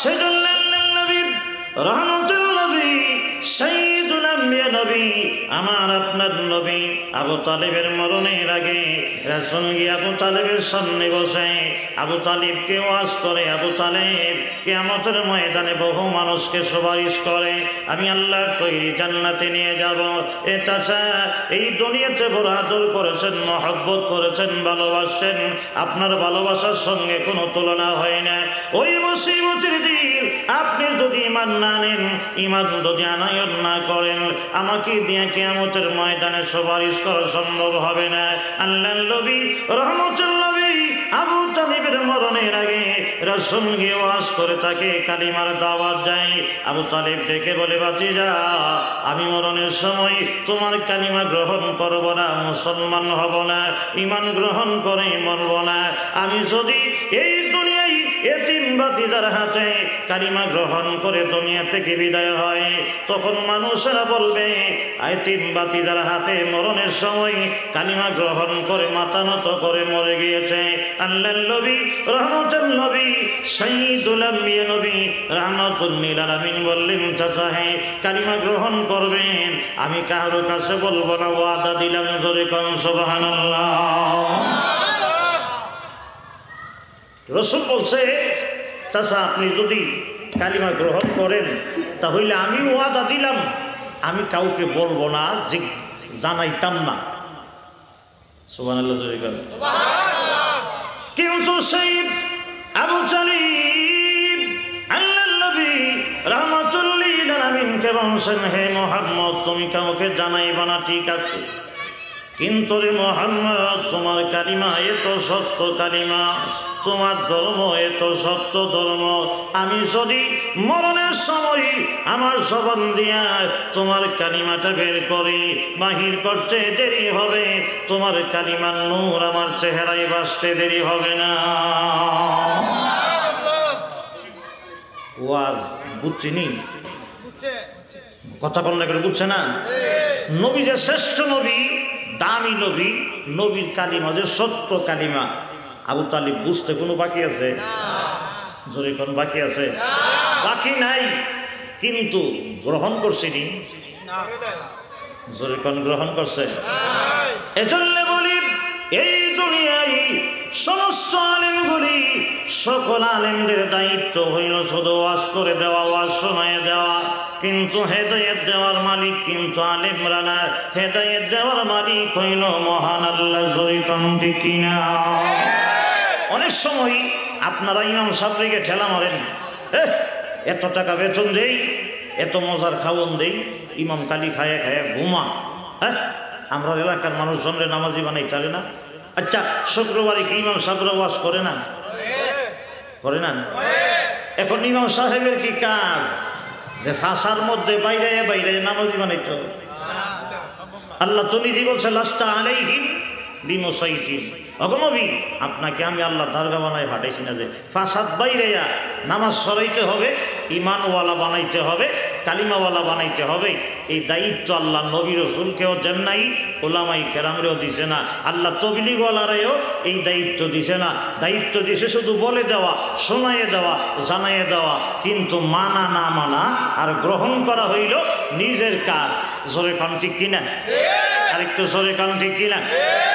সেজন্য নবী রহমতুল নবী সাইয়্যিদুল আম্বিয়া নবী আমার আপনার নবী আবু তালেবের মরণের আগে রাসূল গিয়ে আবু তালেবের সামনে বসে আবু তালিবকে ওয়াজ করে, আবু তালেব কিয়ামতের ময়দানে বহু মানুষকে সুপারিশ করে, আমি আল্লাহর তৈরি জান্নাতে নিয়ে যাব। এটা এই দুনিয়াতে বড় আদর করেছেন, মহব্বত করেছেন, ভালোবাসেন, আপনার ভালোবাসার সঙ্গে কোনো তুলনা হয় না। ওই মুসিবতের দিন আপনি যদি ঈমান না নেন, ঈমান যদি আনয়ন না করেন, আমাকে দিয়ে কিয়ামতের ময়দানে সুপারিশ করা সম্ভব হবে না। আল্লাহর নবী রহমতুল নবী আবু তালিবের মরণের আগে রাসূল গিয়ে ওয়াজ করে তাকে কালিমার দাওয়াত দেয়। আবু তালিব ডেকে বলে, ভাতিজা আমি মরণের সময় তোমার কালিমা গ্রহণ করব না, মুসলমান হব না, ঈমান গ্রহণ করে মরব না। আমি যদি এই দুনিয়ায় এতিম ভাতিজার হাতে কালিমা গ্রহণ করে দুনিয়া থেকে বিদায় হয়, তখন মানুষেরা বলবে এতিম ভাতিজার হাতে মরণের সময় কালিমা গ্রহণ করে মাথা নত করে মরে গিয়েছে। আল্লাহর নবী রহমতুল নবী সাইয়্যিদুল আম্বিয়া নবী রাহমাতুল লিল আলামিন বললেন, চাচা হ্যাঁ কালিমা গ্রহণ করবেন, আমি কারো কাছে বলবো না, ওয়াদা দিলাম। জোরে কোন সুবহানাল্লাহ। রাসূল বলছে, চাচা আপনি যদি কালিমা গ্রহণ করেন তাহলে আমি ওয়াদা দিলাম আমি কাউকে বলবো না, জানাইতাম না। সুবহানাল্লাহ জোরে কোন সুবহানাল্লাহ। কিন্তু সেই আবু তালিব আল্লাহর নবী রাহমাতুল লিল আলামিনকে বলছেন, হে মুহাম্মদ তুমি কাউকে জানাইবা না, ঠিক আছে, কিন্তু রে মুহাম্মদ তোমার কালিমা এত সত্য কালিমা, তোমার ধর্ম এত সত্য ধর্ম, আমি যদি মরণের সময় আমার জবান দিয়া তোমার কালিমাটা বের করি, বাহির করতে দেরি হবে, তোমার কালিমার নূর আমার চেহারায় বাসতে দেরি হবে না। ওয়াজ বুঝছিনি? কথা বললে করে বুঝছে না? নবী যে শ্রেষ্ঠ নবী, দামি নবী, নবীর কালিমা যে সত্য কালিমা, আবু তালিব বুঝতে কোনো বাকি আছে? জোরে কোন বাকি আছে? বাকি নাই, কিন্তু গ্রহণ করছিনি? জোরে কোন গ্রহণ করছে? এজন্য বলি এই দুনিয়ায় সমস্ত আলেমগুলি, সকল আলেমদের দায়িত্ব হইল শুধু ওয়াজ করে দেওয়া, ওয়াজ শোনায় দেওয়া, কিন্তু হেদায়েত দেওয়ার মালিক কিন্তু আলেমরা না, হেদায়েত দেওয়ার মালিক হইল মহান আল্লাহ। জোরে কোন ঠিক কিনা? অনেক সময় আপনারা ইমাম সাহেবকে ঠেলা মারেন, এত টাকা বেতন দেই, এত মজার খাওয়ন দেই, ইমাম কালি খায়া খায়া ঘুমা, হ্যাঁ আমরা এলাকার মানুষজনরে নামাজি বানাই তারে না। আচ্ছা শুক্রবারে কি ইমাম সাহেবরা ওয়াজ করে না? করে না? এখন ইমাম সাহেবের কি কাজ যে ফাঁসার মধ্যে বাইরে বাইরে নামাজি বানাইত? আল্লাহ তো নিজে বলছে, লাস্তা আলাইহিম বিমুসাইতিন, অগনবী আপনাকে আমি আল্লাহ দারগা বানায় পাঠাইছি না যে ফাসাদ বাইরে নামাজ সরাইতে হবে, ইমানওয়ালা বানাইতে হবে, কালিমাওয়ালা বানাইতে হবে। এই দায়িত্ব আল্লাহ নবী রসুলকেও দেন নাই, ওলামাই কেরামরেও দিছে না, আল্লাহ তবলিগওয়ালারেও এই দায়িত্ব দিছে না। দায়িত্ব দিছে শুধু বলে দেওয়া, শোনাইয়ে দেওয়া, জানাইয়ে দেওয়া, কিন্তু মানা না মানা আর গ্রহণ করা হইল নিজের কাজ। জোরে কান ঠিক কিনা? আরেকটু জোরে কান ঠিক কিনা?